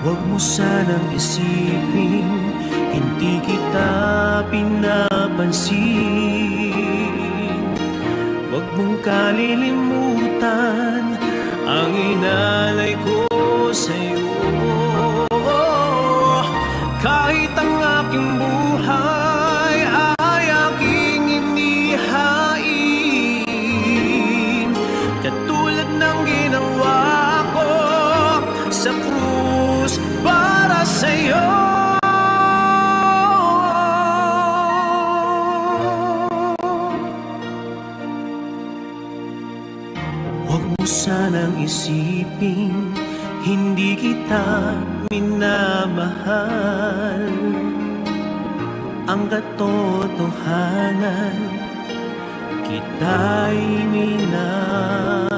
Huwag mo sanang isipin hindi kita pinapansin. Huwag mong kalilimutan ang inalay ko sa'yo. Kahit ang aking buhay ay aking inihain, katulad ng ginawa ko sa krus para sa'yo. Huwag mo sanang isipin hindi kita minamahal. Ang katotohanan, kita'y minamahal.